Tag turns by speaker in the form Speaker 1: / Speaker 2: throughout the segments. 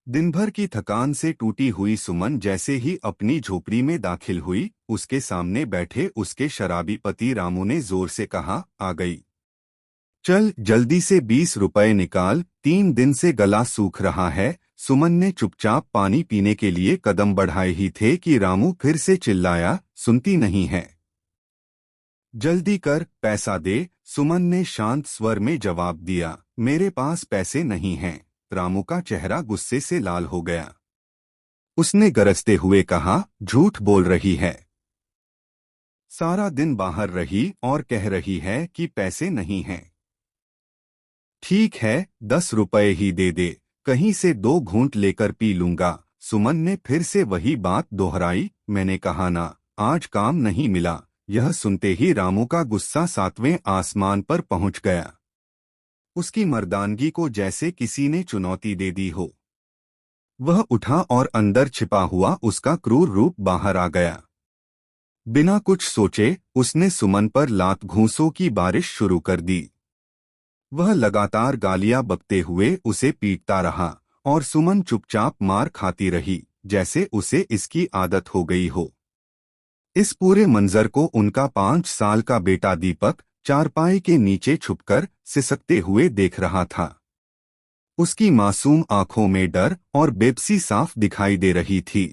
Speaker 1: दिन भर की थकान से टूटी हुई सुमन जैसे ही अपनी झोपड़ी में दाखिल हुई, उसके सामने बैठे उसके शराबी पति रामू ने जोर से कहा, आ गई। चल जल्दी से 20 रुपए निकाल, 3 दिन से गला सूख रहा है। सुमन ने चुपचाप पानी पीने के लिए कदम बढ़ाए ही थे कि रामू फिर से चिल्लाया, सुनती नहीं है? जल्दी कर, पैसा दे। सुमन ने शांत स्वर में जवाब दिया, मेरे पास पैसे नहीं हैं। रामू का चेहरा गुस्से से लाल हो गया। उसने गरजते हुए कहा, झूठ बोल रही है। सारा दिन बाहर रही और कह रही है कि पैसे नहीं हैं। ठीक है, 10 रुपए ही दे दे, कहीं से 2 घूंट लेकर पी लूंगा। सुमन ने फिर से वही बात दोहराई, मैंने कहा ना, आज काम नहीं मिला। यह सुनते ही रामू का गुस्सा 7वें आसमान पर पहुंच गया। उसकी मर्दानगी को जैसे किसी ने चुनौती दे दी हो। वह उठा और अंदर छिपा हुआ उसका क्रूर रूप बाहर आ गया। बिना कुछ सोचे उसने सुमन पर लात घूंसों की बारिश शुरू कर दी। वह लगातार गालियां बकते हुए उसे पीटता रहा और सुमन चुपचाप मार खाती रही, जैसे उसे इसकी आदत हो गई हो। इस पूरे मंजर को उनका 5 साल का बेटा दीपक चारपाई के नीचे छुपकर सिसकते हुए देख रहा था। उसकी मासूम आंखों में डर और बेबसी साफ दिखाई दे रही थी।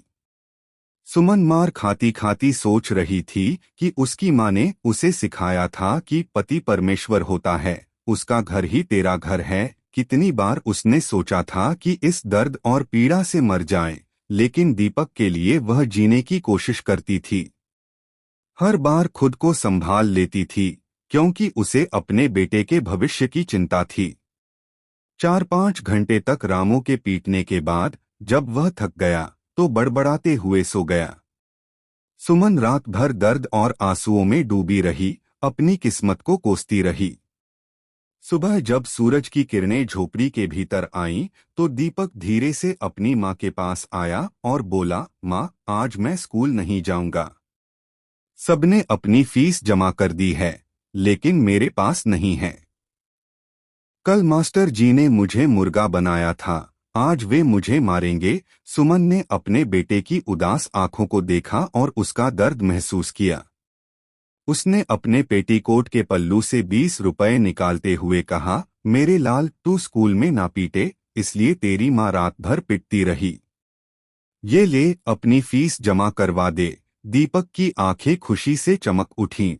Speaker 1: सुमन मार खाती खाती सोच रही थी कि उसकी माँ ने उसे सिखाया था कि पति परमेश्वर होता है, उसका घर ही तेरा घर है। कितनी बार उसने सोचा था कि इस दर्द और पीड़ा से मर जाए, लेकिन दीपक के लिए वह जीने की कोशिश करती थी। हर बार खुद को संभाल लेती थी, क्योंकि उसे अपने बेटे के भविष्य की चिंता थी। 4-5 घंटे तक रामू के पीटने के बाद जब वह थक गया तो बड़बड़ाते हुए सो गया। सुमन रात भर दर्द और आंसुओं में डूबी रही, अपनी किस्मत को कोसती रही। सुबह जब सूरज की किरणें झोपड़ी के भीतर आईं, तो दीपक धीरे से अपनी माँ के पास आया और बोला, माँ, आज मैं स्कूल नहीं जाऊंगा। सबने अपनी फीस जमा कर दी है, लेकिन मेरे पास नहीं है। कल मास्टर जी ने मुझे मुर्गा बनाया था, आज वे मुझे मारेंगे। सुमन ने अपने बेटे की उदास आंखों को देखा और उसका दर्द महसूस किया। उसने अपने पेटीकोट के पल्लू से 20 रुपए निकालते हुए कहा, मेरे लाल, तू स्कूल में ना पीटे, इसलिए तेरी माँ रात भर पिटती रही। ये ले, अपनी फीस जमा करवा दे। दीपक की आंखें खुशी से चमक उठीं।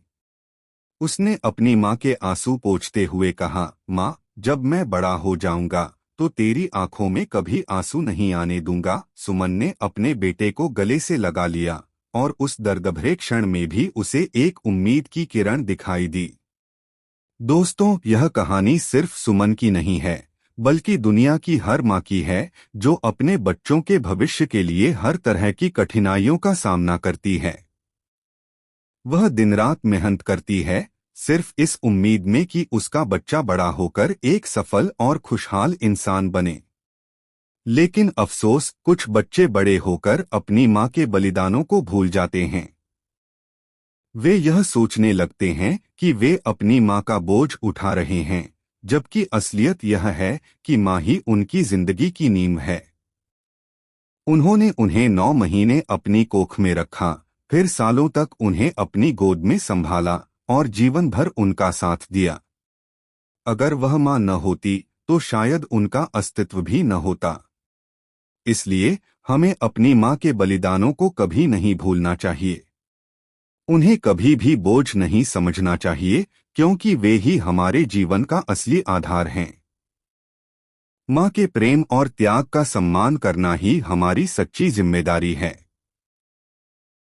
Speaker 1: उसने अपनी माँ के आंसू पोंछते हुए कहा, माँ, जब मैं बड़ा हो जाऊंगा तो तेरी आंखों में कभी आंसू नहीं आने दूंगा। सुमन ने अपने बेटे को गले से लगा लिया और उस दर्दभरे क्षण में भी उसे एक उम्मीद की किरण दिखाई दी। दोस्तों, यह कहानी सिर्फ सुमन की नहीं है, बल्कि दुनिया की हर माँ की है, जो अपने बच्चों के भविष्य के लिए हर तरह की कठिनाइयों का सामना करती है। वह दिन रात मेहनत करती है, सिर्फ इस उम्मीद में कि उसका बच्चा बड़ा होकर एक सफल और खुशहाल इंसान बने। लेकिन अफसोस, कुछ बच्चे बड़े होकर अपनी माँ के बलिदानों को भूल जाते हैं। वे यह सोचने लगते हैं कि वे अपनी माँ का बोझ उठा रहे हैं, जबकि असलियत यह है कि माँ ही उनकी जिंदगी की नींव है। उन्होंने उन्हें 9 महीने अपनी कोख में रखा, फिर सालों तक उन्हें अपनी गोद में संभाला और जीवन भर उनका साथ दिया। अगर वह माँ न होती तो शायद उनका अस्तित्व भी न होता। इसलिए हमें अपनी माँ के बलिदानों को कभी नहीं भूलना चाहिए। उन्हें कभी भी बोझ नहीं समझना चाहिए, क्योंकि वे ही हमारे जीवन का असली आधार हैं। माँ के प्रेम और त्याग का सम्मान करना ही हमारी सच्ची जिम्मेदारी है।